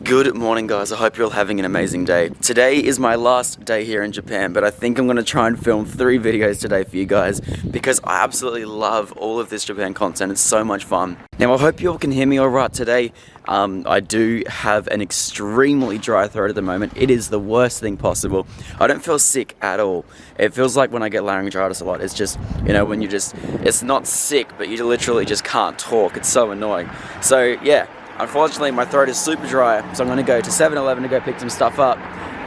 Good morning, guys. I hope you're all having an amazing day. Today is my last day here in Japan, but I think I'm going to try and film 3 videos today for you guys because I absolutely love all of this Japan content. It's so much fun. Now, I hope you all can hear me all right today. I do have an extremely dry throat at the moment. It is the worst thing possible. I don't feel sick at all. It feels like when I get laryngitis a lot. It's just, you know, when you just, it's not sick, but you literally just can't talk. It's so annoying. So, yeah. Unfortunately, my throat is super dry, so I'm going to go to 7-Eleven to go pick some stuff up.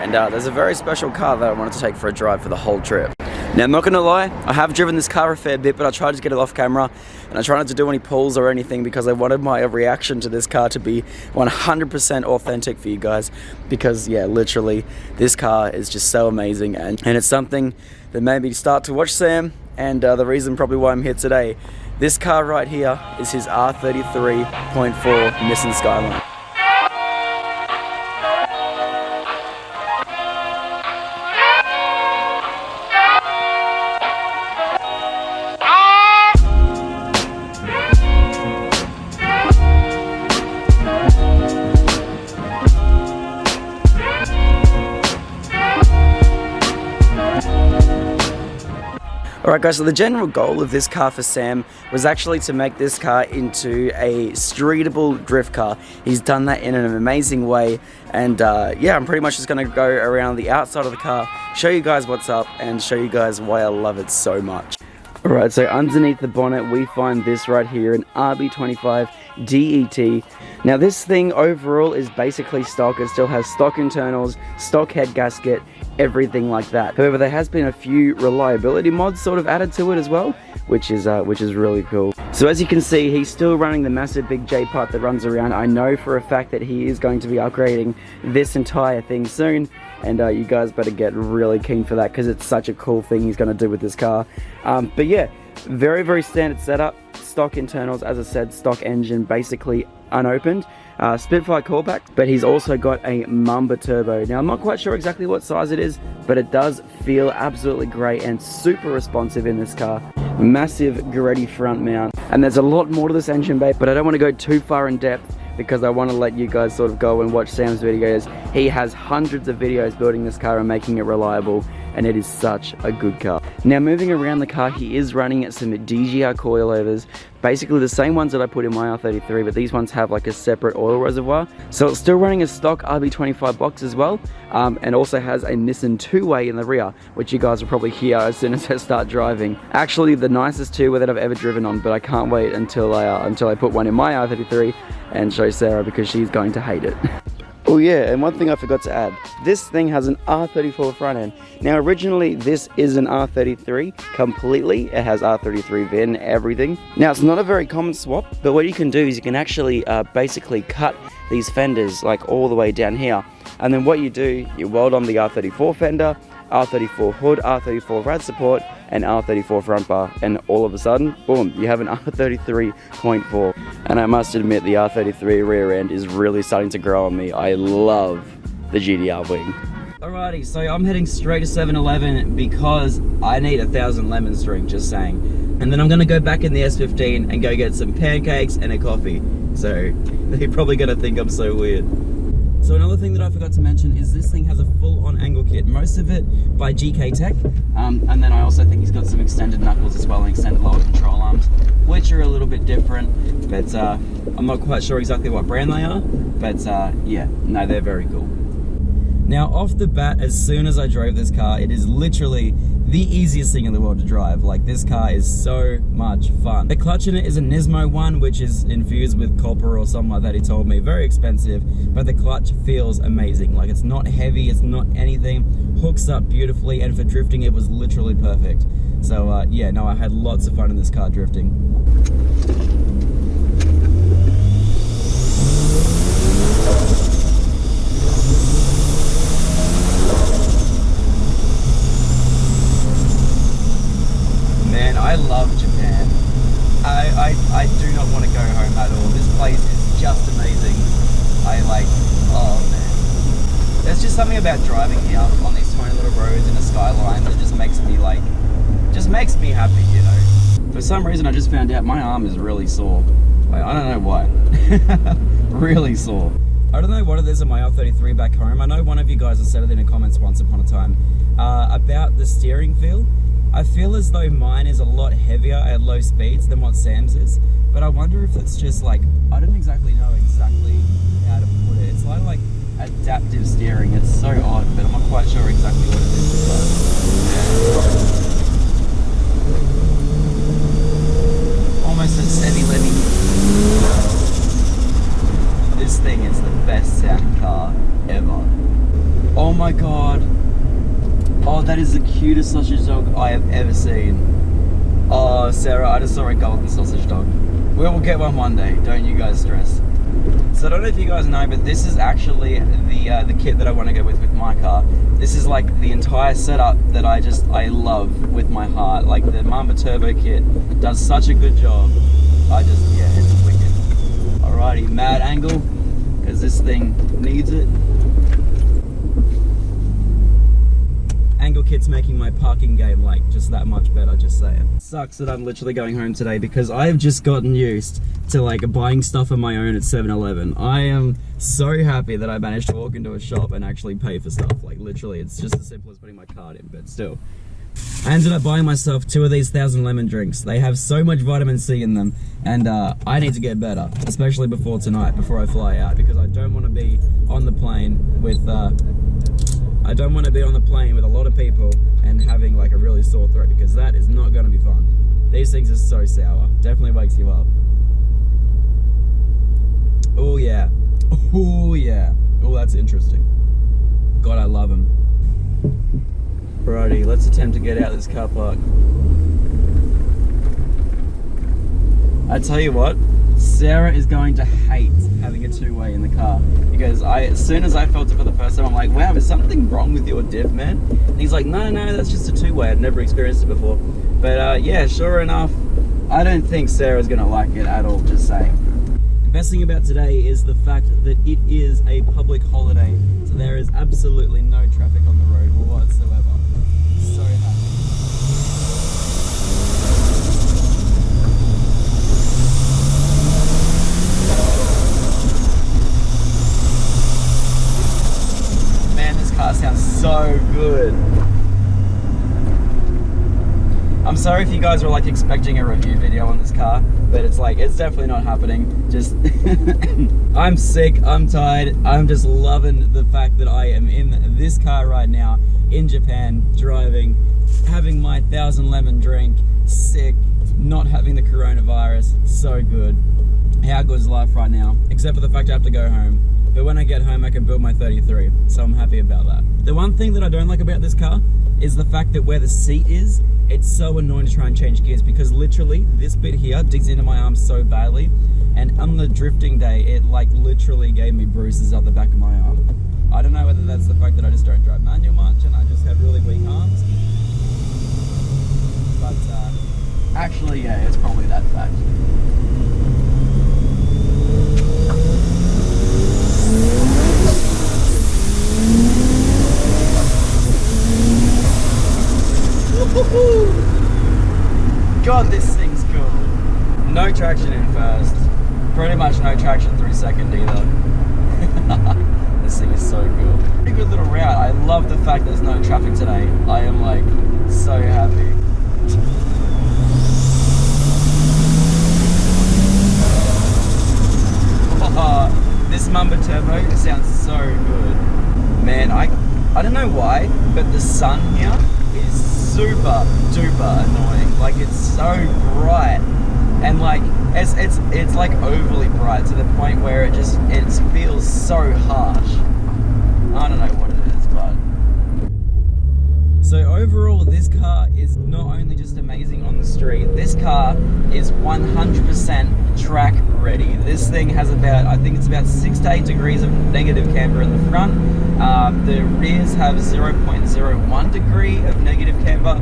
And there's a very special car that I wanted to take for a drive for the whole trip. Now, I'm not going to lie, I have driven this car a fair bit, but I tried to get it off camera. And I tried not to do any pulls or anything because I wanted my reaction to this car to be 100% authentic for you guys. Because, yeah, literally, this car is just so amazing. And it's something that made me start to watch Sam. And the reason probably why I'm here today. This car right here is his R33.4 Nissan Skyline. Alright guys, so the general goal of this car for Sam was actually to make this car into a streetable drift car. He's done that in an amazing way, and yeah, I'm pretty much just going to go around the outside of the car, show you guys what's up, and show you guys why I love it so much. Alright, so underneath the bonnet we find this right here, an RB25 DET. Now this thing overall is basically stock. It still has stock internals, stock head gasket, everything like that. However, there has been a few reliability mods sort of added to it as well, which is really cool. So as you can see, he's still running the massive big J part that runs around. I know for a fact that he is going to be upgrading this entire thing soon, and you guys better get really keen for that because it's such a cool thing he's going to do with this car. But yeah, very standard setup, stock internals, as I said, stock engine, basically unopened. Spitfire callback, but he's also got a Mamba turbo. Now I'm not quite sure exactly what size it is, but it does feel absolutely great and super responsive in this car. Massive Goretti front mount, and there's a lot more to this engine bay, but I don't want to go too far in depth because I want to let you guys sort of go and watch Sam's videos. He has hundreds of videos building this car and making it reliable, and it is such a good car. Now moving around the car, he is running some DGR coilovers, basically the same ones that I put in my R33, but these ones have like a separate oil reservoir. So it's still running a stock RB25 box as well, and also has a Nissan two-way in the rear, which you guys will probably hear as soon as I start driving. Actually the nicest two-way that I've ever driven on, but I can't wait until I put one in my R33 and show Sarah because she's going to hate it. Oh yeah, and one thing I forgot to add, this thing has an R34 front end. Now originally this is an R33 completely, it has R33 VIN, everything. Now it's not a very common swap, but what you can do is you can actually basically cut these fenders like all the way down here, and then what you do, you weld on the R34 fender, R34 hood, R34 rad support, and R34 front bar, and all of a sudden, boom, you have an R33.4. And I must admit, the R33 rear end is really starting to grow on me. I love the GDR wing. Alrighty, so I'm heading straight to 7-Eleven because I need 1,000 lemons drink, just saying. And then I'm gonna go back in the S15 and go get some pancakes and a coffee. So they're probably gonna think I'm so weird. So another thing that I forgot to mention is this thing has a full-on angle kit, most of it by GK Tech, and then I also think he's got some extended knuckles as well and extended lower control arms, which are a little bit different, but I'm not quite sure exactly what brand they are, but yeah, no, they're very cool. Now off the bat, as soon as I drove this car, it is literally the easiest thing in the world to drive. Like, this car is so much fun. The clutch in it is a Nismo one, which is infused with copper or something like that, he told me. Very expensive, but the clutch feels amazing. Like, it's not heavy, it's not anything, hooks up beautifully, and for drifting it was literally perfect. So yeah, no, I had lots of fun in this car drifting. I love Japan. I do not want to go home at all. This place is just amazing. Oh man. There's just something about driving here on these tiny little roads in a Skyline that just makes me happy, you know. For some reason I just found out my arm is really sore. I don't know why. Really sore. I don't know what it is in my R33 back home. I know one of you guys has said it in the comments once upon a time about the steering feel. I feel as though mine is a lot heavier at low speeds than what Sam's is, but I wonder if it's just like, I don't exactly know how to put it. It's like adaptive steering. It's so odd, but I'm not quite sure exactly what it is. But almost a steady levy. This thing is the best sounding car ever. Oh my god. Oh, that is the cutest sausage dog I have ever seen. Oh, Sarah, I just saw a golden sausage dog. We will get one day, don't you guys stress. So I don't know if you guys know, but this is actually the kit that I want to go with my car. This is like the entire setup that I love with my heart. Like the Mamba Turbo kit does such a good job. Yeah, it's wicked. Alrighty, mad angle, because this thing needs it. Angle kit's making my parking game like just that much better, just saying. Sucks that I'm literally going home today because I've just gotten used to like buying stuff on my own at 7-Eleven. I am so happy that I managed to walk into a shop and actually pay for stuff. Like literally, it's just as simple as putting my card in, but still. I ended up buying myself 2 of these 1000 lemon drinks. They have so much vitamin C in them, and I need to get better, especially before tonight, before I fly out, because I don't want to be on the plane with a lot of people and having like a really sore throat, because that is not going to be fun. These things are so sour. Definitely wakes you up. Oh yeah. Oh yeah. Oh, that's interesting. God, I love them. Alrighty, let's attempt to get out of this car park. I tell you what, Sarah is going to hate having a two-way in the car, because as soon as I felt it for the first time, I'm like, wow, is something wrong with your diff, man? And he's like, no, that's just a two-way. I'd never experienced it before. But yeah, sure enough, I don't think Sarah's gonna like it at all, just saying. The best thing about today is the fact that it is a public holiday, so there is absolutely no traffic on the road whatsoever. So happy. Car sounds so good. I'm sorry if you guys were like expecting a review video on this car, but it's definitely not happening. Just I'm sick, I'm tired, I'm just loving the fact that I am in this car right now in Japan, driving, having my 1000 lemon drink, sick, not having the coronavirus. So good. How good is life right now? Except for the fact I have to go home. But when I get home, I can build my 33, so I'm happy about that. The one thing that I don't like about this car is the fact that where the seat is, it's so annoying to try and change gears, because literally this bit here digs into my arm so badly, and on the drifting day, it like literally gave me bruises up the back of my arm. I don't know whether that's the fact that I just don't drive manual much and I just have really weak arms, but actually, yeah, it's probably that fact. God, this thing's cool. No traction in first. Pretty much no traction through second either. This thing is so cool. Pretty good little route. I love the fact there's no traffic today. I am like so happy. This Mamba Turbo sounds so good. Man, I don't know why, but the sun here is super duper annoying. Like, it's so bright, and like it's like overly bright to the point where it feels so harsh. I don't know what it is, but so overall this car is not only just amazing on the street, this car is 100% track ready. This thing has about, I think it's about 6 to 8 degrees of negative camber in the front. The rears have 0.01 degree of negative camber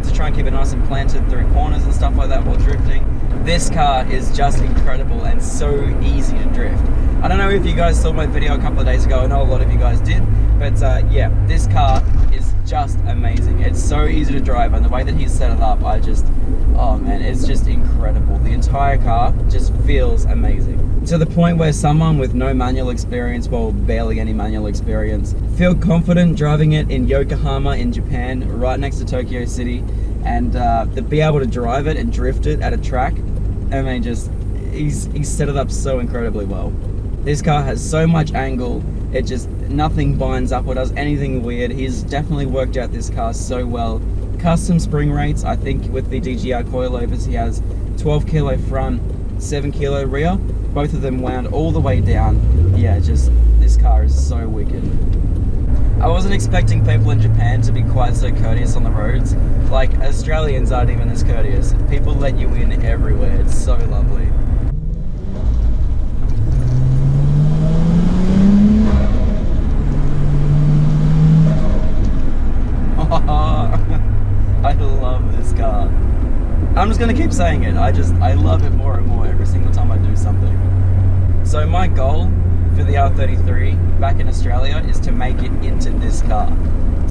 to try and keep it nice and planted through corners and stuff like that while drifting. This car is just incredible and so easy to drift. I don't know if you guys saw my video a couple of days ago. I know a lot of you guys did, but yeah, this car is just amazing. It's so easy to drive, and the way that he's set it up, oh man, it's just incredible. The entire car just feels amazing. to the point where someone with no manual experience, well, barely any manual experience, feel confident driving it in Yokohama in Japan, right next to Tokyo City, and to be able to drive it and drift it at a track. I mean, just, he's set it up so incredibly well. This car has so much angle, it just, nothing binds up or does anything weird. He's definitely worked out this car so well. Custom spring rates, I think with the DGR coilovers, he has 12 kilo front, 7 kilo rear, both of them wound all the way down. Yeah, just, this car is so wicked. I wasn't expecting people in Japan to be quite so courteous on the roads. Like, Australians aren't even as courteous. People let you in everywhere, it's so lovely. I love this car. I'm just gonna keep saying it. I love it more and more every single time I do something. So my goal for the R33 back in Australia is to make it into this car.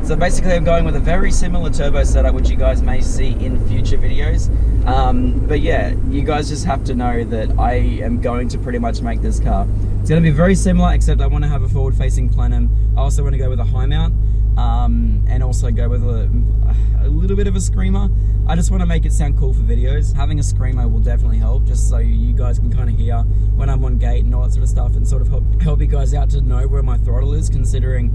So basically I'm going with a very similar turbo setup, which you guys may see in future videos. But yeah, you guys just have to know that I am going to pretty much make this car. It's gonna be very similar, except I wanna have a forward-facing plenum. I also wanna go with a high mount, and also go with a little bit of a screamer. I just want to make it sound cool for videos. Having a screamer will definitely help, just so you guys can kind of hear when I'm on gate and all that sort of stuff, and sort of help you guys out to know where my throttle is, considering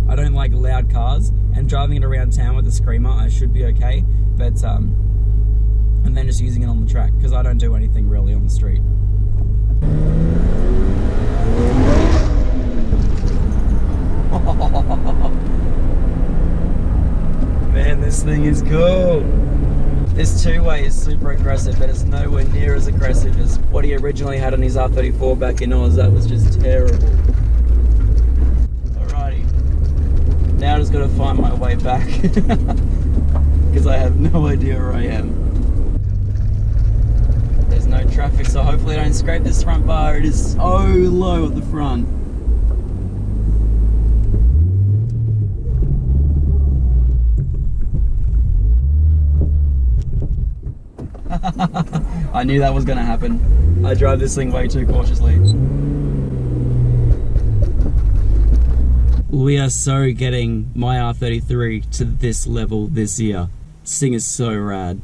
I don't like loud cars, and driving it around town with a screamer I should be okay, but and then just using it on the track, because I don't do anything really on the street. Man, this thing is cool. This two-way is super aggressive, but it's nowhere near as aggressive as what he originally had on his R34 back in Oz. That was just terrible. Alrighty. Now I just gotta find my way back, because I have no idea where I am. There's no traffic, so hopefully I don't scrape this front bar. It is so low at the front. I knew that was going to happen. I drive this thing way too cautiously. We are so getting my R33 to this level this year. This thing is so rad.